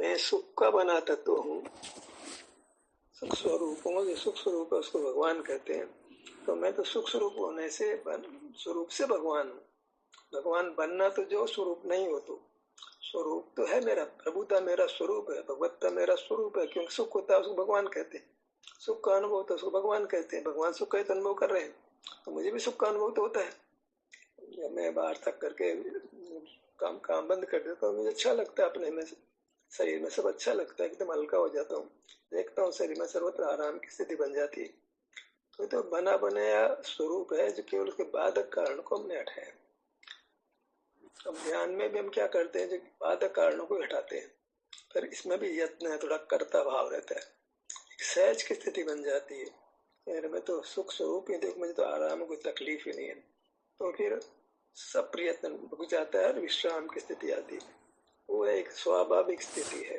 मैं सुख का बना तत्व हूँ, सुख स्वरूप हूँ। जो सुख स्वरूप है उसको भगवान कहते हैं। तो मैं तो सुख स्वरूप होने से स्वरूप से भगवान हूँ। भगवान बनना तो जो स्वरूप नहीं हो, तो स्वरूप तो है मेरा, प्रभुता मेरा स्वरूप है, भगवत्ता मेरा स्वरूप है। क्योंकि सुख होता है उसको भगवान कहते हैं, सुख का अनुभव होता है उसको भगवान कहते हैं। भगवान सुख का तो अनुभव कर रहे हैं, तो मुझे भी सुख का अनुभव तो होता है। जब मैं बाहर तक करके काम बंद कर देता हूँ, मुझे अच्छा लगता है, अपने में शरीर में सब अच्छा लगता है, एकदम हल्का हो जाता हूँ। देखता हूँ शरीर में सर्वत्र आराम की स्थिति बन जाती है। तो बना बनाया स्वरूप है जो केवल उसके बाधक कारण को हमने हटाया। अब ध्यान में भी हम क्या करते हैं, जो बाधक कारणों को हटाते हैं। पर इसमें भी यत्न है, थोड़ा कर्ता भाव रहता है, एक सहज की स्थिति बन जाती है। यार मैं तो सुख स्वरूप ही, देखो मुझे तो आराम, कोई तकलीफ ही नहीं है। तो फिर सब प्रयत्न रुक जाता है और विश्राम की स्थिति आती है। वो एक स्वाभाविक स्थिति है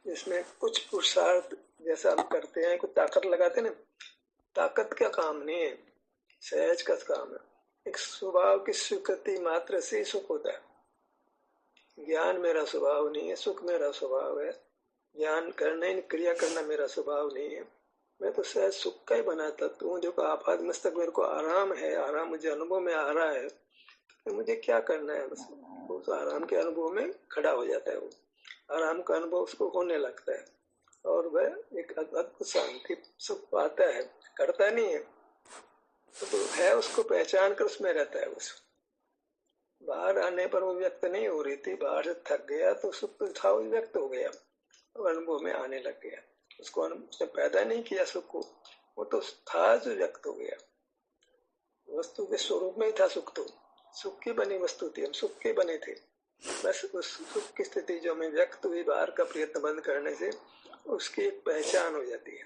जिसमें कुछ पुरुषार्थ जैसा हम करते हैं, कुछ ताकत लगाते हैं ना, ताकत का काम नहीं है, सहज का काम है। एक स्वभाव की स्वीकृति मात्र से सुख होता है। ज्ञान मेरा स्वभाव नहीं है, सुख मेरा स्वभाव है। ज्ञान करना, क्रिया करना मेरा स्वभाव नहीं है। मैं तो सहज सुख का ही बनाता हूँ। देखो आपात मस्तक मेरे को आराम है, आराम मुझे अनुभव में आ रहा है, तो मुझे क्या करना है, बस उस आराम के अनुभव में खड़ा हो जाता है। वो आराम का अनुभव उसको होने लगता है और वह एक अद्भुत शांति सुख पाता है। करता नहीं है तो है, उसको पहचान कर उसमें रहता है। बस बाहर आने पर वो व्यक्त नहीं हो रही थी, बाहर से थक गया तो सुख तो था, वो व्यक्त हो गया और अनुभव में आने लग गया। उसको उसने पैदा नहीं किया सुख को, वो तो था जो व्यक्त हो गया। वस्तु के स्वरूप में ही था सुख, तो सुख की बनी वस्तु थी, हम सुख के बने थे। बस उस सुख की स्थिति जो हमें व्यक्त हुई बाहर का प्रयत्न बंद करने से, उसकी एक पहचान हो जाती है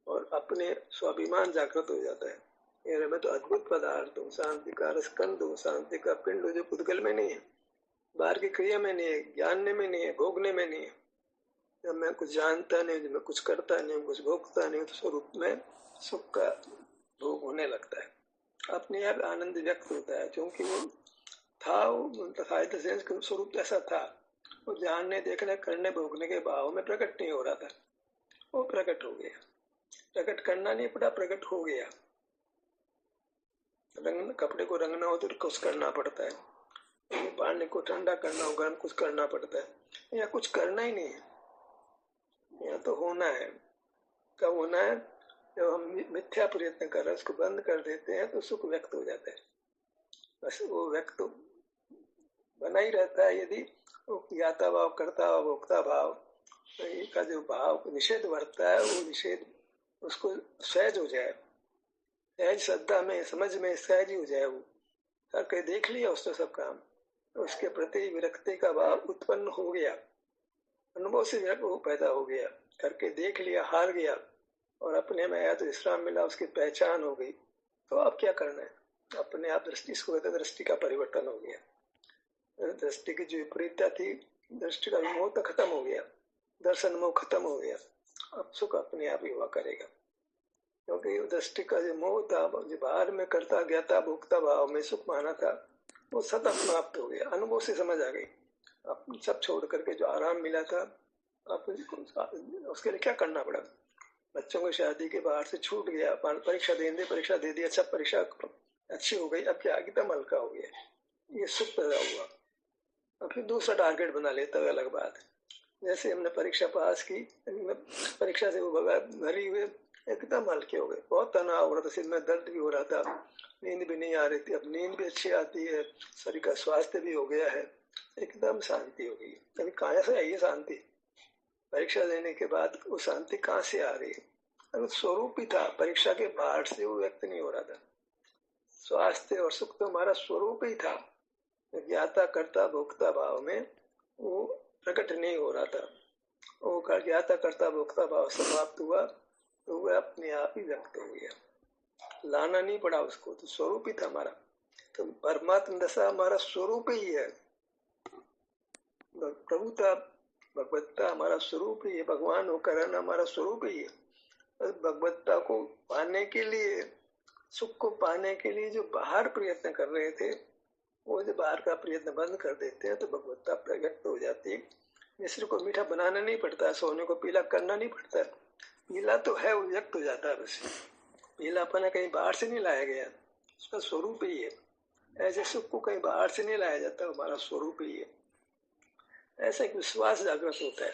और अपने स्वाभिमान जागृत हो जाता है। ये मैं तो अद्भुत पदार्थ हूँ, शांति का रसकंद हूँ, शांति का पिंड हूँ, जो पुद्गल में नहीं है, बाहर की क्रिया में नहीं है, जानने में नहीं है, भोगने में नहीं है। जब मैं कुछ जानता नहीं, जब मैं कुछ करता नहीं, कुछ भोगता नहीं, तो स्वरूप में सुख का भोग होने लगता है, अपने आप आनंद व्यक्त होता है। क्योंकि वो था, वो स्वरूप ऐसा था, वो जानने, देखने, करने, भोगने के भाव में प्रकट नहीं हो रहा था, वो प्रकट हो गया। प्रकट करना नहीं पड़ा, प्रकट हो गया। रंग, कपड़े को रंगना हो तो कुछ करना पड़ता है, पानी को ठंडा करना हो, गर्म कुछ करना पड़ता है। या कुछ करना ही नहीं है, यहाँ तो होना है। कब होना है? जब हम मिथ्या प्रयत्न कर रहे हैं, उसको बंद कर देते हैं तो सुख व्यक्त हो जाता है। बस वो व्यक्त बना ही रहता है। यदि ज्ञाता भाव, कर्ता भाव, भोक्ता भाव का जो भाव निषेध बढ़ता है, वो निषेध उसको सहज हो जाए, सहज श्रद्धा में, समझ में सहज ही हो जाए। वो करके देख लिया उसने सब काम, तो उसके प्रति विरक्ति का भाव उत्पन्न हो गया, अनुभव से वो पैदा हो गया। करके देख लिया, हार गया और अपने में आया तो विश्राम मिला, उसकी पहचान हो गई। तो अब क्या करना है? अपने आप दृष्टि, इसको कहते हैं दृष्टि का परिवर्तन हो गया। दृष्टि की जो विपरीतता थी, दृष्टि का मोह तो खत्म हो गया, दर्शन मोह खत्म हो गया। अब सुख अपने आप ही हुआ करेगा। क्योंकि दृष्टि का जो मोह था, जो बाहर में करता ज्ञाता भोक्ता भाव में सुख माना था, वो सतत समाप्त हो गया। अनुभव से समझ आ गई। अब सब छोड़ करके जो आराम मिला था, अब उसके लिए क्या करना पड़ा? बच्चों की शादी के बाहर से छूट गया, परीक्षा दे दी, अच्छा परीक्षा अच्छी हो गई, अब क्या एकदम हल्का हो गया, ये सुख पैदा हुआ। अब फिर दूसरा टारगेट बना लेता है, अलग बात है। जैसे हमने परीक्षा पास की, परीक्षा से वो भरी हुए एकदम हल्के हो गए, बहुत तनाव हो रहा था, सिर में दर्द भी हो रहा था, नींद भी नहीं आ रही थी, अब नींद भी अच्छी आती है, शरीर का स्वास्थ्य भी हो गया है, एकदम शांति हो गई। अभी कहाँ से आई है शांति? परीक्षा देने के बाद वो शांति कहाँ से आ रही है? अगर स्वरूप ही था, परीक्षा के बाहर से वो व्यक्त नहीं हो रहा था। स्वास्थ्य और सुख तो हमारा स्वरूप ही था, ज्ञाता कर्ता भोक्ता भाव में वो प्रकट नहीं हो रहा था। वो ज्ञाता कर्ता भोक्ता भाव समाप्त हुआ तो वह अपने आप ही व्यक्त हो गया, लाना नहीं पड़ा उसको, तो स्वरूप ही था हमारा। तो परमात्मा दशा हमारा स्वरूप ही है, प्रभुता भगवत्ता हमारा स्वरूप ही है, भगवान होकर रहना हमारा स्वरूप ही है। भगवत्ता को पाने के लिए, सुख को पाने के लिए जो बाहर प्रयत्न कर रहे थे, वो जो बाहर का प्रयत्न बंद कर देते हैं तो भगवत्ता प्रकट हो जाती है। मिश्र को मीठा बनाना नहीं पड़ता, सोने को पीला करना नहीं पड़ता। पीला तो है, वो व्यक्त हो जाता है बस। पीलापन है कहीं बाहर से नहीं लाया गया, उसका स्वरूप ही है। ऐसे सुख को कहीं बाहर से नहीं लाया जाता, हमारा स्वरूप ही है। ऐसा एक विश्वास जागृत होता है,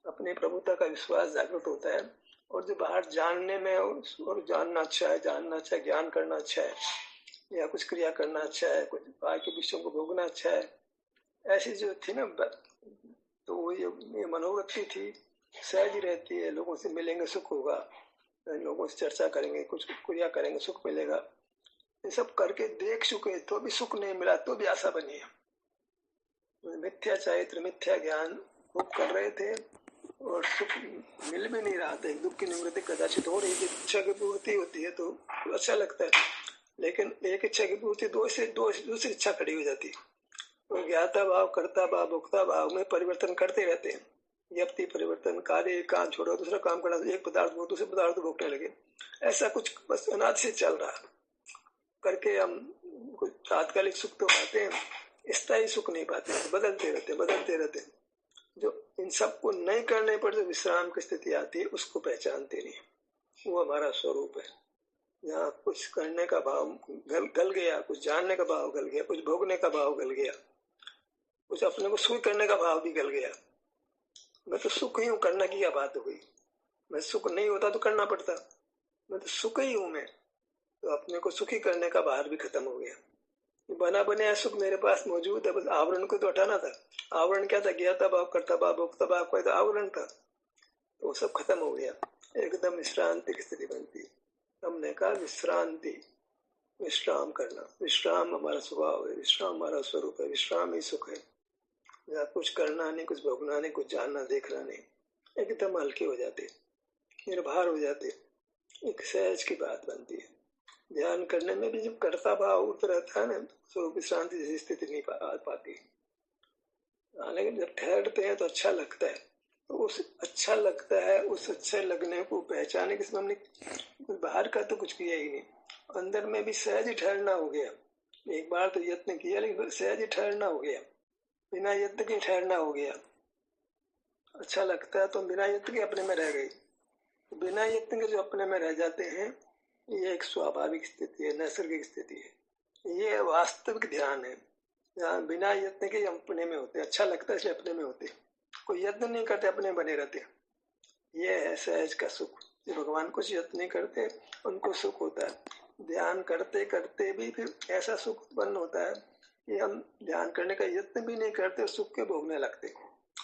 अपनी प्रभुता का विश्वास जागृत होता है। और जो बाहर जानने में और जानना अच्छा है, जानना अच्छा है, ज्ञान करना अच्छा है, या कुछ क्रिया करना अच्छा है, कुछ बाहर के विषयों को भोगना अच्छा है, ऐसी जो थी ना, तो वो ये मनोवृत्ति थी, सहज रहती है। लोगों से मिलेंगे सुख होगा, लोगों से चर्चा करेंगे, कुछ क्रिया करेंगे, सुख मिलेगा। ये सब करके देख चुके तो भी सुख नहीं मिला, तो भी आशा बनी है। मिथ्या चरित्र, मिथ्या ज्ञान खूब कर रहे थे और सुख मिल भी नहीं रहा था। दुख की निवृत्ति कदाचित हो रही थी, इच्छा की पूर्ति होती है तो अच्छा लगता है, लेकिन एक इच्छा की पूर्ति दूसरी इच्छा खड़ी हो जाती है। तो ज्ञाता भाव, कर्ता भाव, भोक्ता भाव में परिवर्तन करते रहते हैं। व्यक्ति परिवर्तन, कार्य एक काम छोड़ो दूसरा काम करना, एक पदार्थ को दूसरे पदार्थ को भोगने लगे। ऐसा कुछ बस अनाद से चल रहा करके हम कुछ तात्कालिक सुख तो पाते हैं, स्थायी सुख नहीं पाते, बदलते रहते। जो इन सबको नहीं करने पर जो विश्राम की स्थिति आती है उसको पहचानते नहीं, वो हमारा स्वरूप है। यहाँ कुछ करने का भाव गल गया, कुछ जानने का भाव गल गया, कुछ भोगने का भाव गल गया, कुछ अपने को सुख करने का भाव भी गल गया। मैं तो सुख ही हूँ, करने की क्या बात हो गई। मैं सुख नहीं होता तो करना पड़ता, मैं तो सुख ही हूँ। मैं तो अपने को सुखी करने का भार भी खत्म हो गया। बना बनाया सुख मेरे पास मौजूद है, बस आवरण को तो हटाना था। आवरण क्या था? ज्ञाता भाव, कर्ता भाव, भोक्ता भाव का तो आवरण था, तो वो सब खत्म हो गया। एकदम विश्रांति की स्थिति बनती। हमने कहा विश्रांति, विश्राम करना। विश्राम हमारा स्वभाव है, विश्राम हमारा स्वरूप है, विश्राम ही सुख है। जहाँ कुछ करना नहीं, कुछ भोगना नहीं, कुछ जानना देखना नहीं, एकदम हल्के हो जाते, निर्भर हो जाते, एक सहज की बात बनती है। ध्यान करने में भी जब कर्ता भाव उठ रहता है ना, स्वरूप विश्रांति जैसी स्थिति नहीं आ पाती। लेकिन जब ठहरते हैं तो अच्छा लगता है। तो उस अच्छा लगता है, उस अच्छे लगने को पहचाने के समय हमने बाहर का तो कुछ किया ही नहीं, अंदर में भी सहज ही ठहरना हो गया। एक बार तो यत्न किया, लेकिन सहज ही ठहरना हो गया, बिना यत्न के ठहरना हो गया। अच्छा लगता है तो बिना यत्न के अपने में रह गई। बिना यत्न के जो अपने में रह जाते हैं, ये एक स्वाभाविक स्थिति है, नैसर्गिक स्थिति है। ये वास्तविक ध्यान है, जहाँ बिना यत्न के अपने में होते। अच्छा लगता है इसलिए अपने में होते, कोई यत्न नहीं करते, अपने बने रहते। ये है सहज का सुख। जो भगवान कुछ यत्न नहीं करते उनको सुख होता है। ध्यान करते करते भी फिर ऐसा सुख उत्पन्न होता है कि हम ध्यान करने का यत्न भी नहीं करते, सुख के भोगने लगते,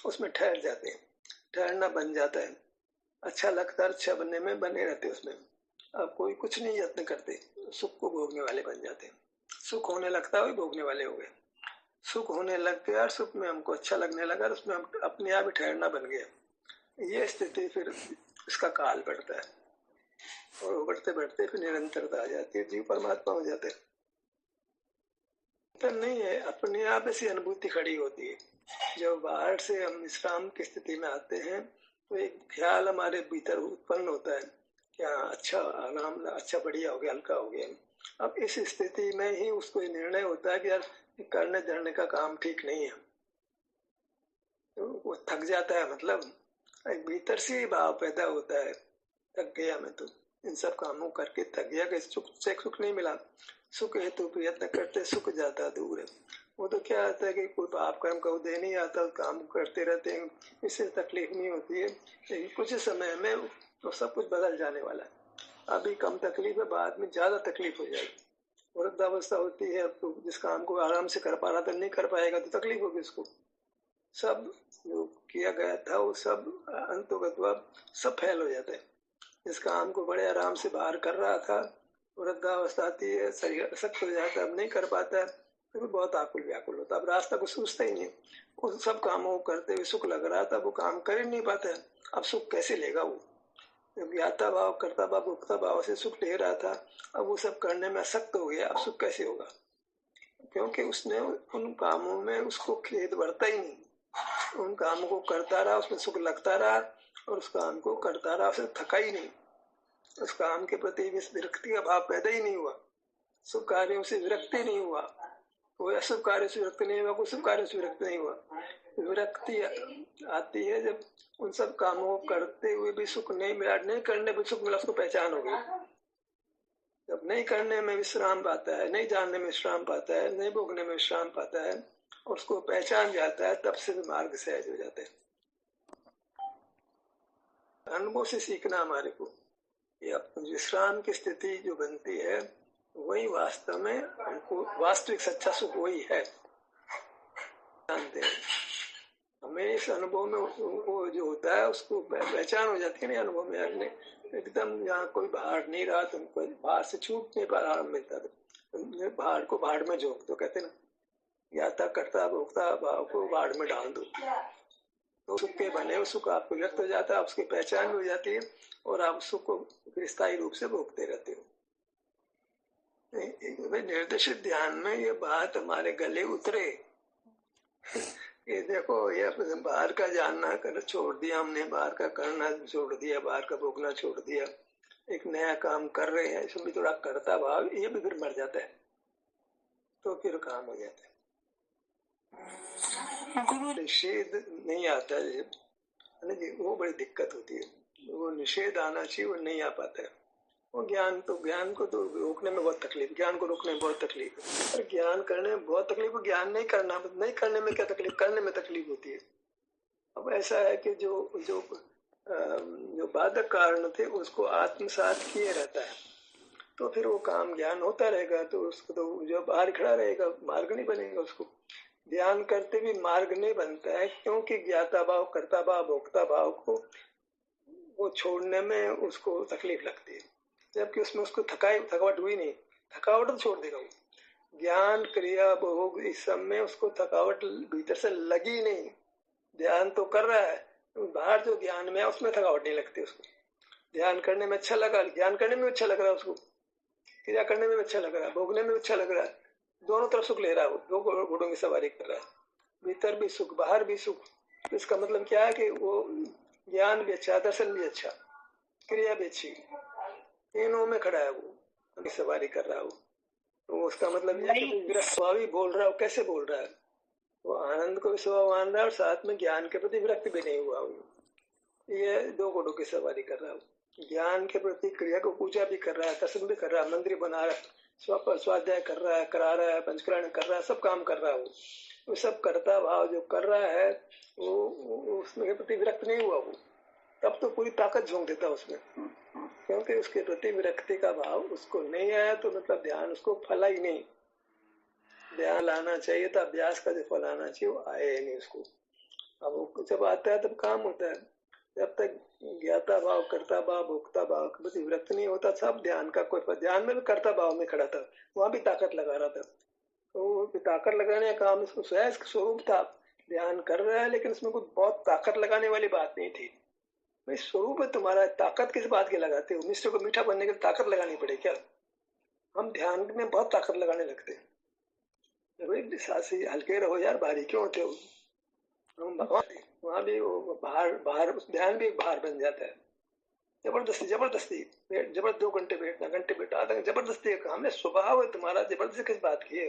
उसमें ठहर जाते हैं, ठहरना बन जाता है। अच्छा लगता है, अच्छा बनने में बने रहते उसमें। अब कोई कुछ नहीं यत्न करते, सुख को भोगने वाले बन जाते हैं। सुख होने लगता है, भोगने वाले हो गए। सुख होने लग गया और सुख में हमको अच्छा लगने लगा, उसमें हम अपने आप ही ठहरना बन गया। ये स्थिति फिर इसका काल बढ़ता है, और बढ़ते बढ़ते फिर निरंतरता आ जाती है, जीव परमात्मा हो जाते हैं। तो नहीं है, अपने आप ऐसी अनुभूति खड़ी होती है। जब बाहर से हम विश्राम की स्थिति में आते हैं तो एक ख्याल हमारे भीतर उत्पन्न होता है, क्या अच्छा आराम, अच्छा बढ़िया हो गया, हल्का हो गया। अब इस स्थिति में ही उसको निर्णय होता है कि यार करने धरने का काम ठीक नहीं है, तो वो थक जाता है। मतलब एक भीतर से ही भाव पैदा होता है, थक गया मैं तो, इन सब कामों करके थक गया, कि सुख नहीं मिला। सुख हेतु प्रयत्न करते, सुख जाता दूर है। वो तो क्या आता है कि कोई पाप कर्म का उदय नहीं आता, काम करते रहते हैं, इससे तकलीफ नहीं होती है, लेकिन कुछ समय में तो सब कुछ बदल जाने वाला है। अभी कम तकलीफ है, बाद में ज्यादा तकलीफ हो जाएगी। वृद्धावस्था होती है, अब तो जिस काम को आराम से कर पा रहा था नहीं कर पाएगा तो तकलीफ होगी उसको। सब जो किया गया था वो सब अंतोगत सब फैल हो जाता है। जिस काम को बड़े आराम से बाहर कर रहा था, वृद्धावस्था आती है, शरीर सख्त हो जाता है, अब नहीं कर पाता है, तो बहुत आकुल व्याकुल होता है। अब रास्ता को सोचता ही नहीं। उन सब कामों को करते हुए सुख लग रहा था, वो काम कर ही नहीं पाता है, अब सुख कैसे लेगा वो? ज्ञाता भाव, कर्ता भाव, भोक्ता भाव से सुख ले रहा था, अब वो सब करने में सख्त हो गया, अब सुख कैसे होगा? क्योंकि उसने उन कामों में उसको खेद बढ़ता ही नहीं। उन कामों को करता रहा, उसमें सुख लगता रहा, और उस काम को करता रहा, उसे थका ही नहीं। उस काम के प्रति विरक्ति का भाव पैदा ही नहीं हुआ, शुभ कार्यों से विरक्ति नहीं हुआ, कोई अशुभ कार्य से विरक्त नहीं हुआ, कोई शुभ कार्य से विरक्त नहीं हुआ। विरक्ति आती है जब उन सब कामों को करते हुए भी सुख नहीं मिला, नहीं करने पर सुख मिला, उसको पहचान हो गई। जब नहीं करने में विश्राम पाता है, नहीं जानने में विश्राम पाता है, नहीं भोगने में विश्राम पाता है, और उसको पहचान जाता है, तब से मार्ग सहज हो जाते हैं। अनुभव से सीखना हमारे को, ये विश्राम की स्थिति जो बनती है वही वास्तव में हमको वास्तविक सच्चा सुख वही है। जानते हैं हमें इस अनुभव में वो जो होता है उसको पहचान हो जाती है ना अनुभव में। अगले एकदम यहाँ कोई भाड़ नहीं रहा, तुमको भाड़ से छूट नहीं पा रहा मिलता, तो भाड़ को भाड़ में झोंक दो, कहते ना, ज्ञाता करता भोगता भाव को भाड़ में डाल दो, तो सुख के बने वो सुख आपको व्यक्त हो जाता है, उसकी पहचान हो जाती है और आप सुख को स्थायी रूप से भोगते रहते हो। निर्देशित ध्यान में ये बात हमारे गले उतरे। ये देखो, ये बाहर का जानना कर छोड़ दिया हमने, बाहर का करना छोड़ दिया, बाहर का भोगना छोड़ दिया, एक नया काम कर रहे हैं, इसमें भी थोड़ा करता भाव, ये भी फिर मर जाता है, तो फिर काम हो जाता है। गुरु निषेध नहीं आता है जी, वो बड़ी दिक्कत होती है। वो निषेध आना चाहिए, वो नहीं आ पाता है। वो ज्ञान को तो रोकने में बहुत तकलीफ, ज्ञान को रोकने में बहुत तकलीफ है, और ज्ञान करने में बहुत तकलीफ है। ज्ञान नहीं करने में क्या तकलीफ, करने में तकलीफ होती है। अब ऐसा है कि जो बाधक कारण थे उसको आत्मसात किए रहता है, तो फिर वो काम ज्ञान होता रहेगा, तो उसको तो जो बाहर खड़ा रहेगा, मार्ग नहीं बनेगा। उसको ध्यान करते भी मार्ग नहीं बनता है, क्योंकि ज्ञाता भाव, कर्ता भाव, भोक्ता भाव को वो छोड़ने में उसको तकलीफ लगती है, जबकि उसमें उसको थकावट हुई नहीं। थकावट तो छोड़ देगा वो, ज्ञान क्रिया भोग इस सब में उसको थकावट भीतर से लगी नहीं। ध्यान तो कर रहा है, बाहर जो ज्ञान में है उसमें थकावट नहीं लगती उसको। ध्यान करने में अच्छा लगा, ज्ञान करने में अच्छा लग रहा है उसको, क्रिया करने में अच्छा लग रहा है, भोगने में अच्छा लग रहा है, दोनों तरफ सुख ले रहा है वो, दो घोड़ों की सवारी कर रहा है, भीतर भी सुख बाहर भी सुख। इसका मतलब क्या है कि वो ज्ञान भी अच्छा, दर्शन भी अच्छा, क्रिया भी अच्छी, तीनों में खड़ा है वो, सवारी कर रहा है वो। तो उसका मतलब यह कि स्वाभावी बोल रहा है। कैसे बोल रहा है? वो आनंद को भी स्वभाव मान रहा है और साथ में ज्ञान के प्रति विरक्त भी नहीं हुआ। ये दो घोड़ों की सवारी कर रहा है, ज्ञान के प्रति क्रिया को पूजा भी कर रहा है, दर्शन भी कर रहा है, मंदिर बना रहा है, स्वाध्याय कर रहा है, करा रहा है, पंचकरण कर रहा है, सब काम कर रहा है वो सब करता भाव जो कर रहा है वो उसमें प्रति विरक्त नहीं हुआ वो, तब तो पूरी ताकत झोंक देता उसमें, क्योंकि उसके प्रति विरक्ति का भाव उसको नहीं आया, तो मतलब ध्यान उसको फला ही नहीं। ध्यान लाना चाहिए था, अभ्यास का जो फल आना चाहिए वो आया ही नहीं उसको। अब वो जब आता है तब काम होता है, जब तक ज्ञाता भाव, कर्ता भाव, भोक्ता भाव के प्रति विरक्त नहीं होता, सब ध्यान का कोई ध्यान में भी कर्ता भाव में खड़ा था, वहां भी ताकत लगा रहा था, तो ताकत लगाने का काम इसको स्वरूप था। ध्यान कर रहा है लेकिन उसमें कोई बहुत ताकत लगाने वाली बात नहीं थी। भाई स्वरूप है तुम्हारा, ताकत किस बात की लगाते हो? मिश्र को मीठा बनने के लिए ताकत लगानी पड़े क्या? हम ध्यान में बहुत ताकत लगाने लगते हैं। सासी हल्के रहो यार, भारी क्यों होते हो? हम भगवान वहां भी वो बाहर उस ध्यान भी बाहर बन जाता है। जबरदस्ती 2 घंटे बैठना, घंटे बैठा, आधा जबरदस्ती का काम है, स्वभाव है तुम्हारा, जबरदस्ती किस बात की है?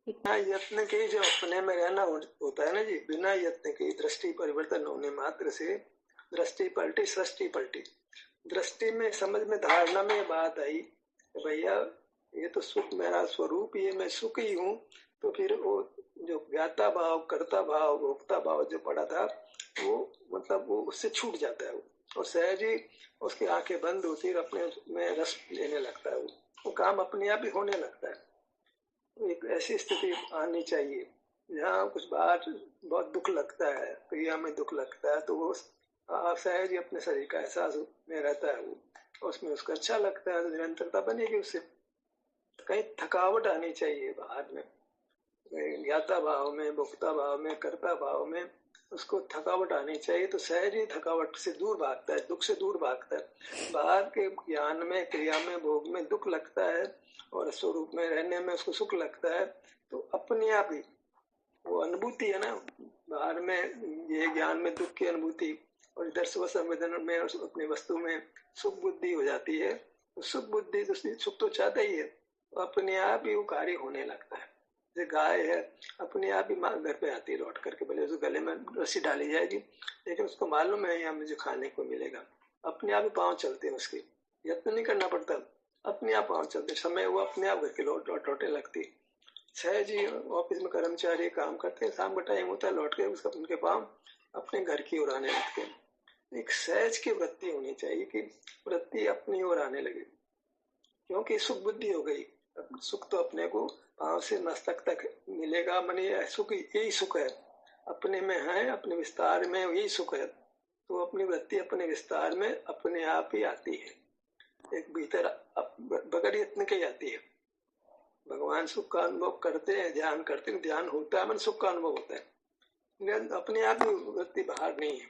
बिना यत्न के जो अपने में रहना होता है ना जी, बिना यत्न के दृष्टि परिवर्तन होने मात्र से दृष्टि पलटी, सृष्टि पलटी। दृष्टि में, समझ में, धारणा में बात आई भैया ये तो सुख मेरा स्वरूप ही है, मैं सुख ही हूँ, तो फिर वो जो ज्ञाता भाव, कर्ता भाव, भोक्ता भाव जो पड़ा था वो मतलब वो उससे छूट जाता है वो, और सहज ही उसकी आंखें बंद होती है, अपने में रस लेने लगता है वो काम अपने आप ही होने लगता है। एक ऐसी स्थिति आनी चाहिए जहाँ कुछ बात बहुत दुख लगता है, क्रिया में दुख लगता है, तो वो सहज ही अपने शरीर का एहसास में रहता है वो, उसमें उसको अच्छा लगता है, तो निरंतरता बनेगी उससे। कहीं थकावट आनी चाहिए बाहर में, ज्ञाता भाव में, भोक्ता भाव में, कर्ता भाव में उसको थकावट आनी चाहिए, तो सहज ही थकावट से दूर भागता है, दुख से दूर भागता है। बाहर के ज्ञान में, क्रिया में, भोग में दुख लगता है और स्वरूप में रहने में उसको सुख लगता है, तो अपने आप ही वो अनुभूति है ना, बाहर में ये ज्ञान में दुख की अनुभूति और इधर स्व संवेदन में और अपनी वस्तु में सुख बुद्धि हो जाती है। तो सुख बुद्धि तो सुख तो चाहता ही है, तो अपने आप ही वो कार्य होने लगता है। जैसे गाय है अपने आप ही घर पे आती है लौट करके, भले उस गले में रस्सी डाली जाएगी लेकिन उसको मालूम है यहाँ मुझे खाने को मिलेगा, अपने आप ही पाँव चलते हैं उसके, यत्न नहीं करना पड़ता, अपने आप पाँव चलते, समय वो अपने आप घर के लौटने लगती। सहज ही ऑफिस में कर्मचारी काम करते हैं, शाम का टाइम होता है, लौट के उसका उनके पाँव अपने घर की ओर आने लगते हैं। एक सहज की वृत्ति होनी चाहिए कि वृत्ति अपनी ओर आने लगे, क्योंकि सुख बुद्धि हो गई। सुख तो अपने को पांव से मस्तक तक मिलेगा, माने सुख यही सुख है, अपने में है, अपने विस्तार में यही सुख है। तो अपनी वृत्ति अपने विस्तार में अपने आप ही आती है, एक भीतर बगैर यत्न के आती है। भगवान सुख का अनुभव करते हैं, ध्यान करते हैं, ध्यान होता है मन सुख का अनुभव होता है, अपने आप ही वृत्ति बाहर नहीं है,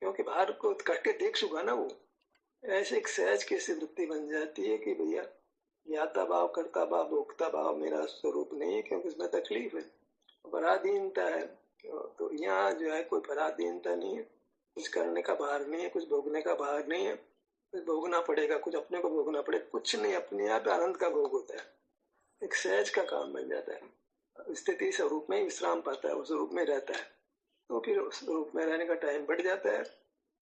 क्योंकि बाहर को करके देख चुका ना वो। ऐसे एक सहज कैसी वृत्ति बन जाती है कि भैया ज्ञाता भाव करता भाव भोक्ता भाव मेरा स्वरूप नहीं है, क्योंकि इसमें तकलीफ है, पराधीनता है। तो यहाँ जो है कोई पराधीनता नहीं है, कुछ करने का भार नहीं है, कुछ भोगने का भार नहीं है, कुछ भोगना पड़ेगा, कुछ अपने को भोगना पड़ेगा, कुछ नहीं, अपने आप आनंद का भोग होता है, एक सहज का काम बन जाता है। स्थिति स्वरूप में विश्राम पाता है, उस रूप में रहता है, तो फिर उस रूप में रहने का टाइम बढ़ जाता है।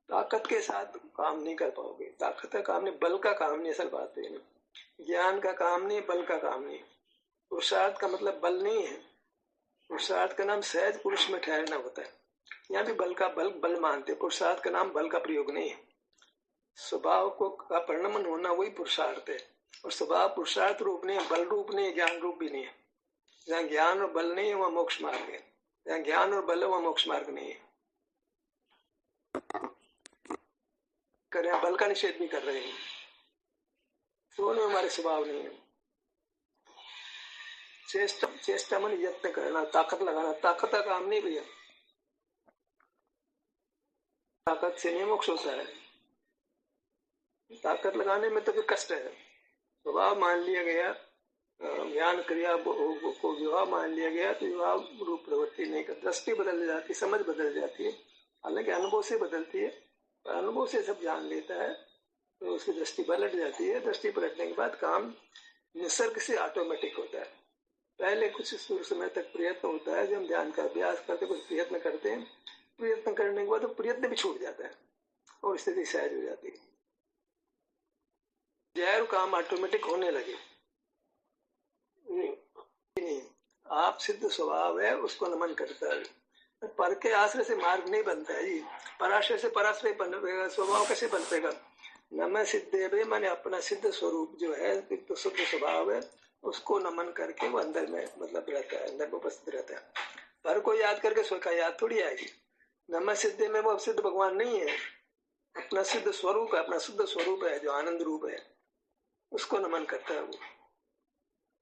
ताकत के साथ काम नहीं कर पाओगे, ताकत का काम नहीं, बल का काम नहीं, असल बात है। ज्ञान का काम नहीं, बल का काम नहीं। पुरुषार्थ का मतलब बल नहीं है, पुरुषार्थ का नाम सहज पुरुष में ठहरना होता है। यहाँ भी बल का बल मानते, पुरुषार्थ का नाम बल का प्रयोग नहीं है। स्वभाव को का परिणमन होना वही पुरुषार्थ है, और स्वभाव पुरुषार्थ रूप नहीं है, बल रूप नहीं है, ज्ञान रूप भी नहीं है। जहाँ ज्ञान और बल नहीं है वहाँ मोक्ष मार्ग है, जहाँ ज्ञान और बल है वहाँ मोक्ष मार्ग नहीं है। करें बल का निषेध भी कर रहे हैं, दोनों हमारे स्वभाव नहीं है। चेष्टा मन यत्न करना, ताकत लगाना, ताकत का काम नहीं भैया, ताकत से नहीं मोक्ष होता है, ताकत लगाने में तो फिर कष्ट है। स्वभाव मान लिया गया, ज्ञान क्रिया को विवाह मान लिया गया, तो विवाह रूप प्रवृत्ति नहीं कर, दृष्टि बदल जाती, समझ बदल जाती है, हालांकि अनुभव से बदलती है, पर अनुभव से सब जान लेता है तो उसकी दृष्टि पलट जाती है। दृष्टि पलटने के बाद काम निसर्ग से ऑटोमेटिक होता है। पहले कुछ समय तक प्रयत्न होता है, जब हम ध्यान का अभ्यास करते कुछ प्रयत्न करते हैं, प्रयत्न करने के बाद तो प्रयत्न भी छूट जाता है और स्थिति सहज हो जाती है, जैर काम ऑटोमेटिक होने लगे। नहीं, आप सिद्ध स्वभाव है उसको नमन करता है, पर के आश्रय से मार्ग नहीं बनता है जी, पराश्रय से पराश्रय बनेगा, स्वभाव कैसे बनेगा। नमः सिद्धे माने अपना सिद्ध स्वरूप जो है, तो शुद्ध स्वभाव है, उसको नमन करके वो अंदर में मतलब रहता है, अंदर में उपस्थित रहता है। पर को याद करके स्व का याद थोड़ी आएगी। नमः सिद्धे में वो सिद्ध भगवान नहीं है, अपना सिद्ध स्वरूप है, अपना शुद्ध स्वरूप है जो आनंद रूप है, उसको नमन करता है। वो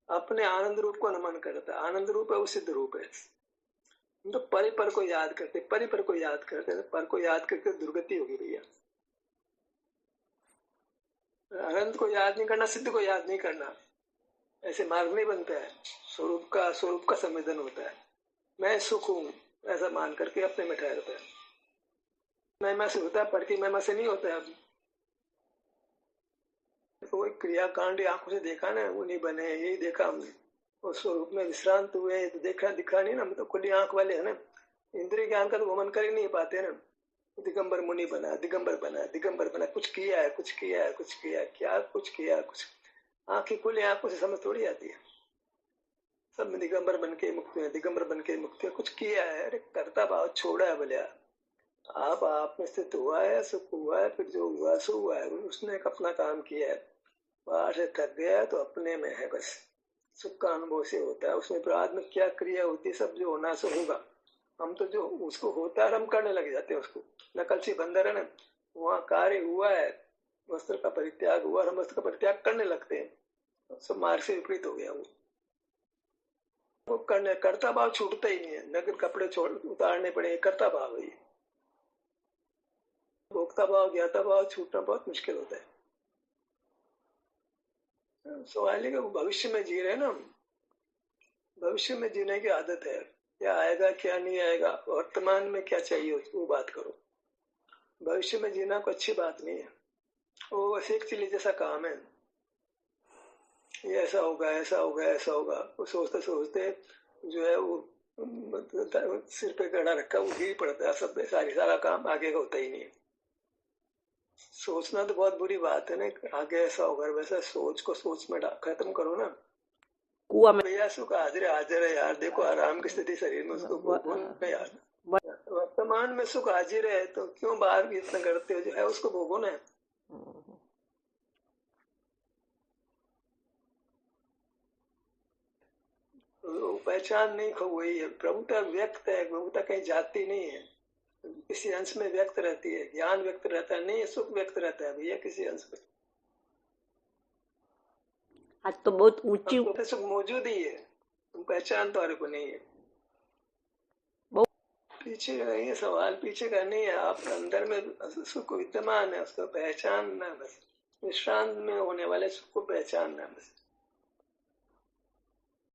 अपने आनंद रूप को नमन करता है, आनंद रूप है वो सिद्ध रूप है। तो पर को याद करते, पर को याद करते, पर को याद करके दुर्गति होगी भैया। अनंत को याद नहीं करना, सिद्ध को याद नहीं करना, ऐसे मार्ग नहीं बनता है। स्वरूप का संवेदन होता है, मैं सुख हूं ऐसा मान करके अपने में ठहरता है। महिमा से होता है, पढ़ की महिमा से नहीं होता है। अब तो क्रियाकांड आंखों से देखा ना, वो नहीं बने, यही देखा हमने, उस स्वरूप में विश्रांत हुए तो देखा दिखा नहीं ना, हम तो खुली आंख वाले है ना, इंद्रिय ज्ञान का तो गमन कर ही नहीं पाते ना। दिगंबर मुनि बना, दिगंबर बना, दिगंबर बना, कुछ किया है, कुछ किया है, कुछ किया, क्या कुछ किया, कुछ आंखें खुली आंखों से समझ थोड़ी आती है। सब दिगंबर बन के मुक्त है, दिगंबर बन के मुक्त है, कुछ किया है, अरे करता भाव छोड़ा है बोलिया। आप में स्थित हुआ है, सुख हुआ है, फिर जो हुआ सो हुआ है, उसने एक अपना काम किया है, बाहर से थक गया है तो अपने में है बस, सुख का अनुभव से होता है। उसमें बाद में क्या क्रिया होती है, सब जो होना सो होगा। हम तो जो उसको होता है हम करने लग जाते हैं, उसको नकल से बंदर है ना, वहाँ कार्य हुआ है, वस्त्र का परित्याग हुआ, हम वस्त्र का परित्याग करने लगते हैं, सब मार्ग से विपरीत हो गया। वो करने करता भाव छूटता ही नहीं है, नगर कपड़े छोड़ उतारने पड़े, करता भाव है। भोक्ता भाव ज्ञाता भाव छूटना बहुत मुश्किल होता है। सवाल है कि भविष्य में जी रहे हैं ना, भविष्य में जीने की आदत है, क्या आएगा क्या नहीं आएगा, वर्तमान में क्या चाहिए वो बात करो। भविष्य में जीना कोई अच्छी बात नहीं है, वो बस एक चिल्ली जैसा काम है, ये ऐसा होगा ऐसा होगा ऐसा होगा, वो सोचते सोचते जो है वो सिर पे गड़ा रखा, वो ही पड़ता है, सब सारा काम आगे का होता ही नहीं है। सोचना तो बहुत बुरी बात है ना, आगे ऐसा होगा वैसा, सोच को सोच में खत्म करो ना। कुआ में भैया सुख हाजिर हाजिर है यार, देखो आराम की स्थिति शरीर में, उसको भोगो ना यार। वर्तमान में सुख हाजिर है तो क्यों बाहर भी इतना करते हो, जो है उसको भोगो ना। वो पहचान नहीं खो गई है, प्रभुता व्यक्त है, प्रभुता कहीं जाती नहीं है, किसी अंश में व्यक्त रहती है, ज्ञान व्यक्त रहता है, नहीं सुख व्यक्त रहता है भैया किसी अंश में। आज तो बहुत ऊंची तो सुख मौजूद ही है, तुम पहचान तुम्हारे को नहीं है। पीछे का नहीं है सवाल, पीछे का नहीं है, आप अंदर में सुख विद्यमान है, उसको पहचानना बस, विश्रांत में होने वाले सुख को पहचानना बस।